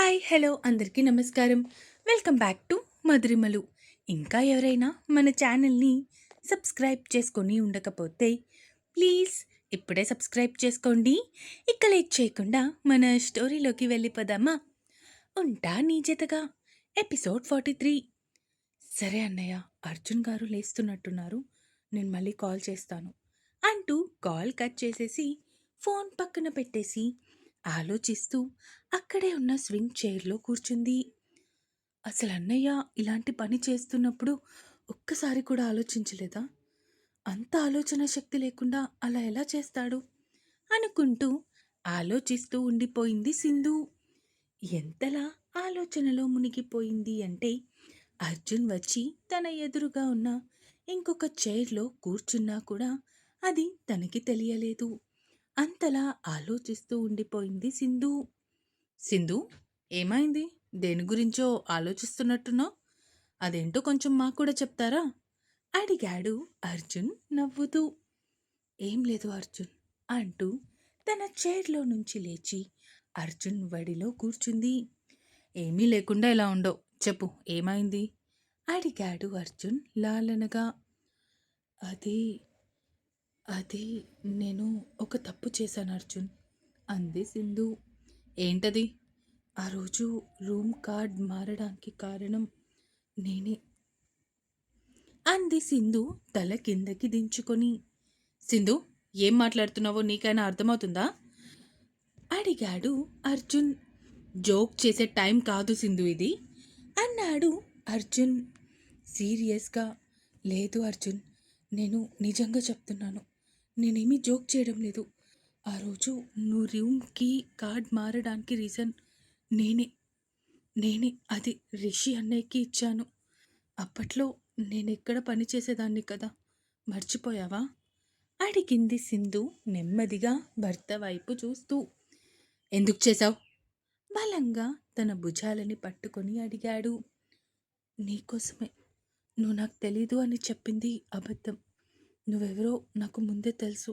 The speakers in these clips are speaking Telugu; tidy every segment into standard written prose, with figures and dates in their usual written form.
హాయ్! హలో! అందరికీ నమస్కారం. Welcome back to Madhurimalu. ఇంకా ఎవరైనా మన ఛానల్‌ని సబ్స్క్రైబ్ చేసుకొని ఉండకపోతే ప్లీజ్ ఇప్పుడే సబ్స్క్రైబ్ చేసుకోండి. ఇక లేట్ చేయకుండా మన స్టోరీలోకి వెళ్ళిపోదామా? 'ఉంటా నీ జతగా' ఎపిసోడ్ 43. సరే అన్నయ్య, అర్జున్ గారు లేస్తున్నట్టున్నారు. నేను మళ్ళీ కాల్ చేస్తాను అంటూ కాల్ కట్ చేసేసి ఫోన్ పక్కన పెట్టేసి ఆలోచిస్తూ అక్కడే ఉన్న స్వింగ్ చైర్లో కూర్చుంది. అసలు అన్నయ్య ఇలాంటి పని చేస్తున్నప్పుడు ఒక్కసారి కూడా ఆలోచించలేదా? అంత ఆలోచన శక్తి లేకుండా అలా ఎలా చేస్తాడు అనుకుంటూ ఆలోచిస్తూ ఉండిపోయింది సింధు. ఎంతలా ఆలోచనలో మునిగిపోయింది అంటే అర్జున్ వచ్చి తన ఎదురుగా ఉన్న ఇంకొక చైర్లో కూర్చున్నా కూడా అది తనకి తెలియలేదు. అంతలా ఆలోచిస్తూ ఉండిపోయింది సింధు. సింధు, ఏమైంది? దేని గురించో ఆలోచిస్తున్నట్టున్నావు? అదేంటో కొంచెం మాకు కూడా చెప్తారా? అడిగాడు అర్జున్ నవ్వుతూ. ఏం లేదు అర్జున్ అంటూ తన చైర్లో నుంచి లేచి అర్జున్ వడిలో కూర్చుంది. ఏమీ లేకుండా ఇలా ఉండవు, చెప్పు ఏమైంది? అడిగాడు అర్జున్ లాలనగా. అది అది నేను ఒక తప్పు చేశాను అర్జున్, అంది సింధు. ఏంటది? ఆ రోజు రూమ్ కార్డ్ మారడానికి కారణం నేనే, అంది సింధు తల కిందకి దించుకొని. సింధు, ఏం మాట్లాడుతున్నావో నీకైనా అర్థమవుతుందా? అడిగాడు అర్జున్. జోక్ చేసే టైం కాదు సింధు ఇది, అన్నాడు అర్జున్ సీరియస్గా. లేదు అర్జున్, నేను నిజంగా చెప్తున్నాను. నేనేమీ జోక్ చేయడం లేదు. ఆ రోజు నువ్వు రూమ్కి కార్డ్ మారడానికి రీజన్ నేనే నేనే అది రిషి అన్నయ్యకి ఇచ్చాను. అప్పట్లో నేనెక్కడ పని చేసేదాన్ని కదా, మర్చిపోయావా? అడిగింది సింధు నెమ్మదిగా భర్త వైపు చూస్తూ. ఎందుకు చేశావు? బలంగా తన భుజాలని పట్టుకొని అడిగాడు. నీకోసమే. నువ్వు నాకు తెలీదు అని చెప్పింది అబద్ధం. నువ్వెవరో నాకు ముందే తెలుసు.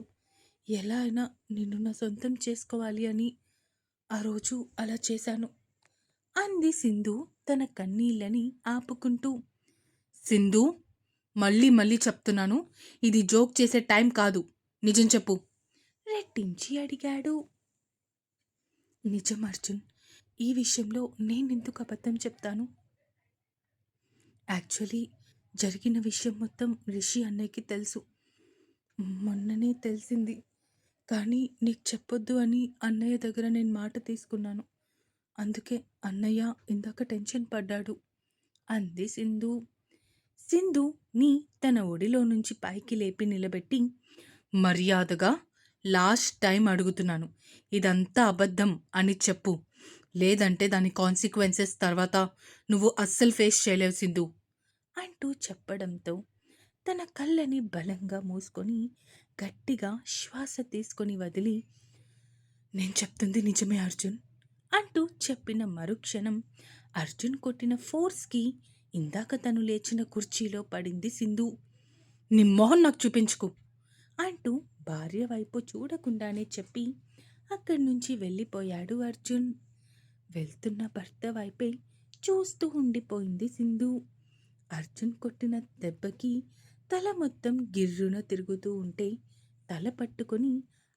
ఎలా అయినా నిన్ను నా సొంతం చేసుకోవాలి అని ఆ రోజు అలా చేశాను, అంది సింధు తన కన్నీళ్ళని ఆపుకుంటూ. సింధు, మళ్ళీ మళ్ళీ చెప్తున్నాను, ఇది జోక్ చేసే టైం కాదు. నిజం చెప్పు, రెట్టించి అడిగాడు. నిజం అర్జున్, ఈ విషయంలో నేనెందుకు అబద్ధం చెప్తాను? యాక్చువల్లీ జరిగిన విషయం మొత్తం రిషి అన్నయ్యకి తెలుసు. మొన్ననే తెలిసింది. కానీ నీకు చెప్పొద్దు అని అన్నయ్య దగ్గర నేను మాట తీసుకున్నాను. అందుకే అన్నయ్య ఇందాక టెన్షన్ పడ్డాడు, అంది సింధు. సింధుని తన ఒడిలో నుంచి పైకి లేపి నిలబెట్టి, మర్యాదగా లాస్ట్ టైం అడుగుతున్నాను, ఇదంతా అబద్ధం అని చెప్పు. లేదంటే దాని కాన్సిక్వెన్సెస్ తర్వాత నువ్వు అస్సలు ఫేస్ చేయలేవు సింధు, అంటూ చెప్పడంతో తన కళ్ళని బలంగా మూసుకొని గట్టిగా శ్వాస తీసుకొని వదిలి, నేను చెప్తుంది నిజమే అర్జున్ అంటూ చెప్పిన మరుక్షణం అర్జున్ కొట్టిన ఫోర్స్కి ఇందాక తను లేచిన కుర్చీలో పడింది సింధు. నీ మొహం నాకు చూపించుకు అంటూ భార్య వైపు చూడకుండానే చెప్పి అక్కడి నుంచి వెళ్ళిపోయాడు అర్జున్. వెళ్తున్న భర్త వైపే చూస్తూ ఉండిపోయింది సింధు. అర్జున్ కొట్టిన దెబ్బకి తల మొత్తం గిర్రున తిరుగుతూ ఉంటే తల పట్టుకొని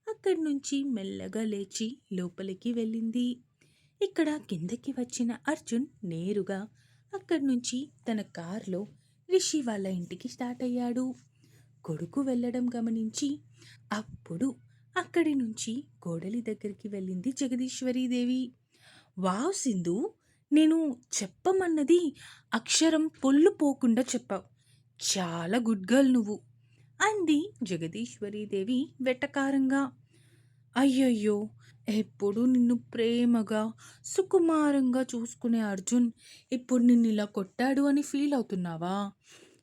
అక్కడి నుంచి మెల్లగా లేచి లోపలికి వెళ్ళింది. ఇక్కడ కిందకి వచ్చిన అర్జున్ నేరుగా అక్కడి నుంచి తన కారులో రిషి వాళ్ళ ఇంటికి స్టార్ట్ అయ్యాడు. కొడుకు వెళ్ళడం గమనించి అప్పుడు అక్కడి నుంచి కోడలి దగ్గరికి వెళ్ళింది జగదీశ్వరీదేవి. వావ్ సింధు, నేను చెప్పమన్నది అక్షరం పొల్లు పోకుండా చెప్పావు. చాలా గుడ్ గర్ల్ నువ్వు, అంది జగదీశ్వరీదేవి వెటకారంగా. అయ్యయ్యో, ఎప్పుడు నిన్ను ప్రేమగా సుకుమారంగా చూసుకునే అర్జున్ ఇప్పుడు నిన్ను ఇలా కొట్టాడు అని ఫీల్ అవుతున్నావా?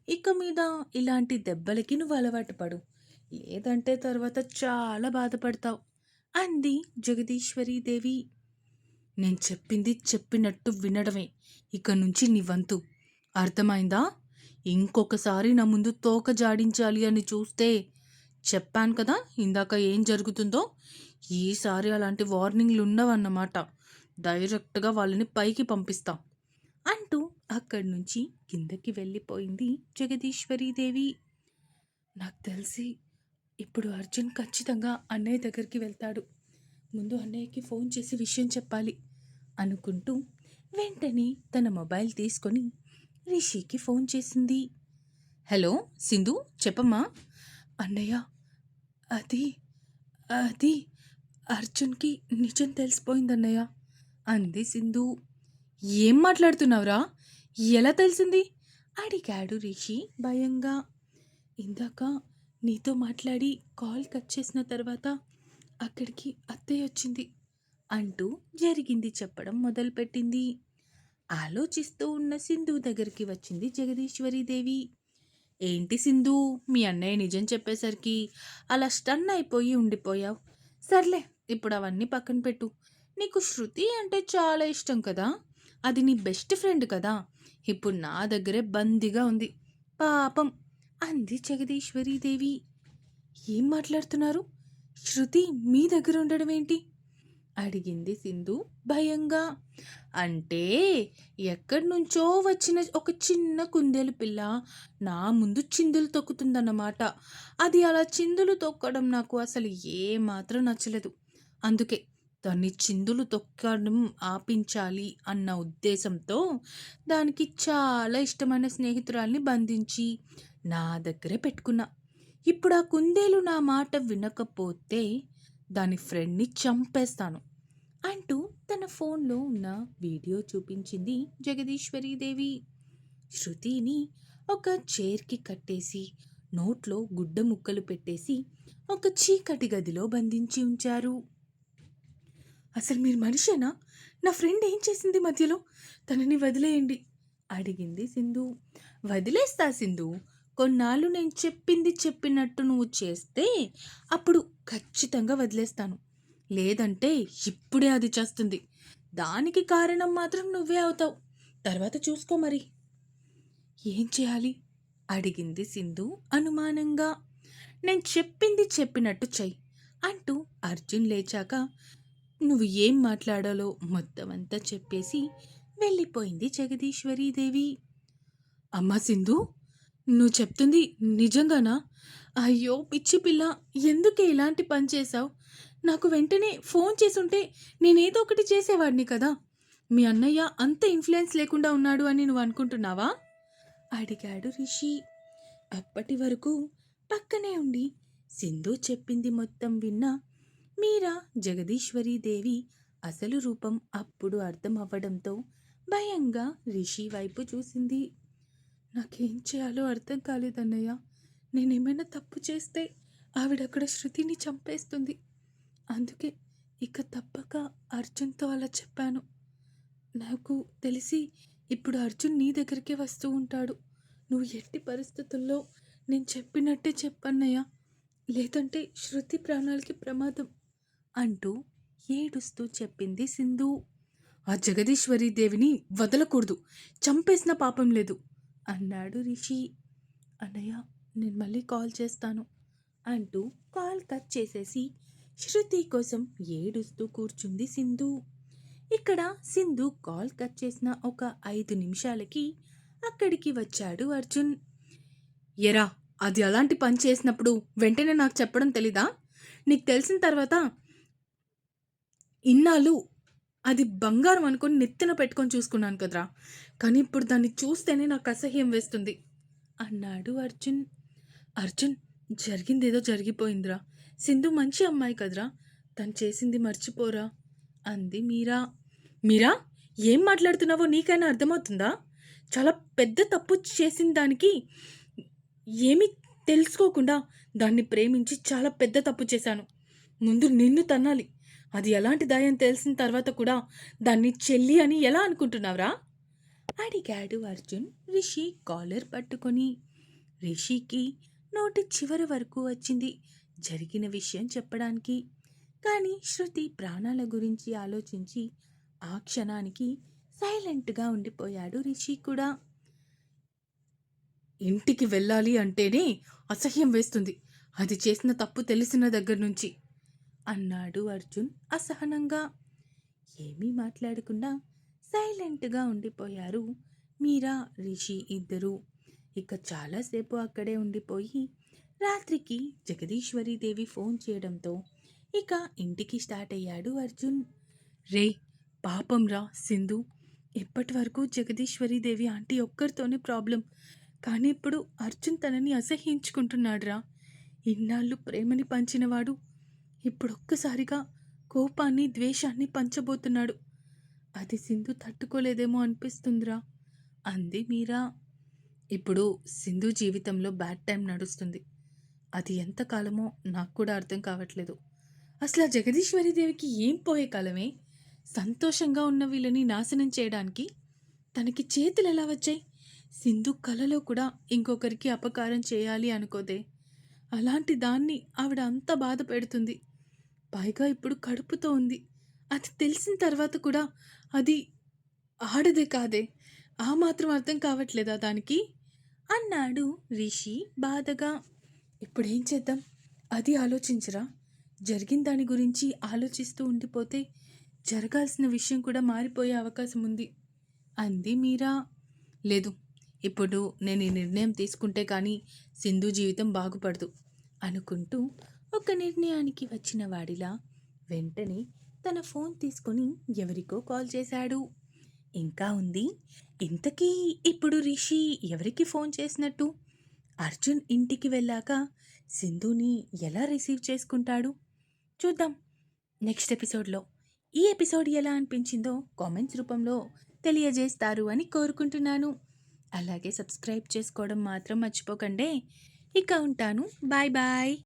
ఇక మీద ఇలాంటి దెబ్బలకి నువ్వు అలవాటు పడు, లేదంటే తర్వాత చాలా బాధపడతావు, అంది జగదీశ్వరీదేవి. నేను చెప్పింది చెప్పినట్టు వినడమే ఇక నుంచి నీ వంతు, అర్థమైందా? ఇంకొకసారి నా ముందు తోక జాడించాలి అని చూస్తే చెప్పాను కదా ఇందాక ఏం జరుగుతుందో. ఈసారి అలాంటి వార్నింగ్లు ఉండవన్నమాట. డైరెక్ట్‌గా వాళ్ళని పైకి పంపిస్తా" అంటూ అక్కడి నుంచి కిందకి వెళ్ళిపోయింది జగదీశ్వరీదేవి. నాకు తెలిసి ఇప్పుడు అర్జున్ ఖచ్చితంగా అన్నయ్య దగ్గరికి వెళ్తాడు. ముందు అన్నయ్యకి ఫోన్ చేసి విషయం చెప్పాలి అనుకుంటూ వెంటనే తన మొబైల్ తీసుకొని రిషికి ఫోన్ చేసింది. హలో సింధు, చెప్పమ్మా. అన్నయ్య, అది అది అర్జున్‌కి నిజం తెలిసిపోయిందన్నయ్య అంది సింధు. ఏం మాట్లాడుతున్నావురా? ఎలా తెలిసింది? అడిగాడు రిషి భయంగా. ఇందాక నీతో మాట్లాడి కాల్ కట్ చేసిన తర్వాత అక్కడికి అత్తయ్య వచ్చింది అంటూ జరిగింది చెప్పడం మొదలుపెట్టింది. ఆలోచిస్తూ ఉన్న సింధు దగ్గరికి వచ్చింది జగదీశ్వరీదేవి. ఏంటి సింధు, మీ అన్నయ్య నిజం చెప్పేసరికి అలా స్టన్ అయిపోయి ఉండిపోయావు. సర్లే, ఇప్పుడు అవన్నీ పక్కన పెట్టు. నీకు శృతి అంటే చాలా ఇష్టం కదా, అది నీ బెస్ట్ ఫ్రెండ్ కదా, ఇప్పుడు నా దగ్గరే బందీగా ఉంది పాపం అంది జగదీశ్వరీదేవి. ఏం మాట్లాడుతున్నారు? శృతి మీ దగ్గర ఉండడం ఏంటి? అడిగింది సింధు భయంగా. అంటే ఎక్కడి నుంచో వచ్చిన ఒక చిన్న కుందేలు పిల్ల నా ముందు చిందులు తొక్కుతుందన్నమాట. అది అలా చిందులు తొక్కడం నాకు అసలు ఏమాత్రం నచ్చలేదు. అందుకే దాన్ని చిందులు తొక్కడం ఆపించాలి అన్న ఉద్దేశంతో దానికి చాలా ఇష్టమైన స్నేహితురాల్ని బంధించి నా దగ్గరే పెట్టుకున్నా. ఇప్పుడు ఆ కుందేలు నా మాట వినకపోతే దాని ఫ్రెండ్ని చంపేస్తాను అంటూ తన ఫోన్లో ఉన్న వీడియో చూపించింది జగదీశ్వరీదేవి. శృతిని ఒక చైర్కి కట్టేసి నోట్లో గుడ్డ ముక్కలు పెట్టేసి ఒక చీకటి గదిలో బంధించి ఉంచారు. అసలు మీరు మనిషేనా? నా ఫ్రెండ్ ఏం చేసింది మధ్యలో? తనని వదిలేయండి అడిగింది సింధు. వదిలేస్తా సింధు, కొన్నాళ్ళు నేను చెప్పింది చెప్పినట్టు నువ్వు చేస్తే అప్పుడు ఖచ్చితంగా వదిలేస్తాను. లేదంటే ఇప్పుడే అది చేస్తుంది. దానికి కారణం మాత్రం నువ్వే అవుతావు. తర్వాత చూసుకో మరి. ఏం చేయాలి అడిగింది సింధు అనుమానంగా. నేను చెప్పింది చెప్పినట్టు చెయ్యి అంటూ అర్జున్ లేచాక నువ్వు ఏం మాట్లాడాలో మొత్తం అంతా చెప్పేసి వెళ్ళిపోయింది జగదీశ్వరీదేవి. అమ్మా సింధు, నువ్వు చెప్తుంది నిజంగానా? అయ్యో పిచ్చి పిల్ల, ఎందుకే ఇలాంటి పని చేశావు? నాకు వెంటనే ఫోన్ చేసుంటే నేనేదో ఒకటి చేసేవాడిని కదా. మీ అన్నయ్య అంత ఇన్ఫ్లుయెన్స్ లేకుండా ఉన్నాడు అని నువ్వు అనుకుంటున్నావా? అడిగాడు రిషి. అప్పటి వరకు పక్కనే ఉండి సింధు చెప్పింది మొత్తం విన్న మీరా జగదీశ్వరీదేవి అసలు రూపం అప్పుడు అర్థం అవ్వడంతో భయంగా రిషి వైపు చూసింది. నాకేం చేయాలో అర్థం కాలేదన్నయ్య. నేనేమైనా తప్పు చేస్తే ఆవిడక్కడ శృతిని చంపేస్తుంది. అందుకే ఇక తప్పక అర్జున్తో అలా చెప్పాను. నాకు తెలిసి ఇప్పుడు అర్జున్ నీ దగ్గరికే వస్తూ ఉంటాడు. నువ్వు ఎట్టి పరిస్థితుల్లో నేను చెప్పినట్టే చెప్పన్నయ్య, లేదంటే శృతి ప్రాణాలకి ప్రమాదం అంటూ ఏడుస్తూ చెప్పింది సింధు. ఆ జగదీశ్వరి దేవిని వదలకూడదు, చంపేసిన పాపం లేదు అన్నాడు రిషి. అన్నయ్య, నేను మళ్ళీ కాల్ చేస్తాను అంటూ కాల్ కట్ చేసేసి శృతి కోసం ఏడుస్తూ కూర్చుంది సింధు. ఇక్కడ సింధు కాల్ కట్ చేసిన ఒక 5 నిమిషాలకి అక్కడికి వచ్చాడు అర్జున్. ఎరా, అది అలాంటి పని చేసినప్పుడు వెంటనే నాకు చెప్పడం తెలీదా? నీకు తెలిసిన తర్వాత ఇన్నాళ్ళు అది బంగారం అనుకుని నెత్తిన పెట్టుకొని చూసుకున్నాను కదరా, కానీ ఇప్పుడు దాన్ని చూస్తేనే నాకు అసహ్యం వేస్తుంది అన్నాడు అర్జున్. అర్జున్, జరిగిందేదో జరిగిపోయిందిరా. సింధు మంచి అమ్మాయి కదరా, తను చేసింది మర్చిపోరా అంది మీరా. మీరా, ఏం మాట్లాడుతున్నావో నీకైనా అర్థమవుతుందా? చాలా పెద్ద తప్పు చేసిన దానికి ఏమీ తెలుసుకోకుండా దాన్ని ప్రేమించి చాలా పెద్ద తప్పు చేశాను. ముందు నిన్ను తన్నాలి. అది ఎలాంటి దయం తెలిసిన తర్వాత కూడా దాన్ని చెల్లి అని ఎలా అనుకుంటున్నావురా అడిగాడు అర్జున్ రిషి కాలర్ పట్టుకొని. రిషికి నోటి చివరి వరకు వచ్చింది జరిగిన విషయం చెప్పడానికి. కానీ శృతి ప్రాణాల గురించి ఆలోచించి ఆ క్షణానికి సైలెంట్గా ఉండిపోయాడు రిషి కూడా. ఇంటికి వెళ్ళాలి అంటేనే అసహ్యం వేస్తుంది, అది చేసిన తప్పు తెలిసిన దగ్గర నుంచి అన్నాడు అర్జున్ అసహనంగా. ఏమీ మాట్లాడకుండా సైలెంట్‌గా ఉండిపోయారు మీరా, రిషి ఇద్దరూ. ఇక చాలాసేపు అక్కడే ఉండిపోయి రాత్రికి జగదీశ్వరీదేవి ఫోన్ చేయడంతో ఇక ఇంటికి స్టార్ట్ అయ్యాడు అర్జున్. రేయ్! పాపంరా సింధు. ఇప్పటివరకు జగదీశ్వరీదేవి ఆంటీ ఒక్కరితోనే ప్రాబ్లం. కానీ ఇప్పుడు అర్జున్ తనని అసహ్యించుకుంటున్నాడురా. ఇన్నాళ్ళు ప్రేమని పంచినవాడు ఇప్పుడొక్కసారిగా కోపాన్ని, ద్వేషాన్ని పంచబోతున్నాడు. అది సింధు తట్టుకోలేదేమో అనిపిస్తుందిరా అంది మీరా. ఇప్పుడు సింధు జీవితంలో బ్యాడ్ టైం నడుస్తుంది. అది ఎంతకాలమో నాకు కూడా అర్థం కావట్లేదు. అసలు ఆ జగదీశ్వరీదేవికి ఏం పోయే కాలమే? సంతోషంగా ఉన్న వీళ్ళని నాశనం చేయడానికి తనకి చేతులు ఎలా వచ్చాయి? సింధు కలలో కూడా ఇంకొకరికి అపకారం చేయాలి అనుకోదే. అలాంటి దాన్ని ఆవిడ అంత బాధ పెడుతుంది. పైగా ఇప్పుడు కడుపుతో ఉంది. అది తెలిసిన తర్వాత కూడా అది ఆడదే కాదే. ఆ మాత్రం అర్థం కావట్లేదా దానికి? అన్నాడు రిషి బాధగా. ఇప్పుడేం చేద్దాం? అది ఆలోచించరా? జరిగిన దాని గురించి ఆలోచిస్తూ ఉండిపోతే జరగాల్సిన విషయం కూడా మారిపోయే అవకాశం ఉంది అంది మీరా. లేదు, ఇప్పుడు నేను ఈ నిర్ణయం తీసుకుంటే కానీ సింధు జీవితం బాగుపడదు అనుకుంటూ ఒక నిర్ణయానికి వచ్చిన వాడిలా వెంటనే తన ఫోన్ తీసుకొని ఎవరికో కాల్ చేశాడు. ఇంకా ఉంది. ఇంతకీ ఇప్పుడు రిషి ఎవరికి ఫోన్ చేసినట్టు? అర్జున్ ఇంటికి వెళ్ళాక సింధుని ఎలా రిసీవ్ చేసుకుంటాడు? చూద్దాం నెక్స్ట్ ఎపిసోడ్లో. ఈ ఎపిసోడ్ ఎలా అనిపించిందో కామెంట్స్ రూపంలో తెలియజేస్తారు అని కోరుకుంటున్నాను. అలాగే సబ్స్క్రైబ్ చేసుకోవడం మాత్రం మర్చిపోకండి. ఇక ఉంటాను. Bye bye.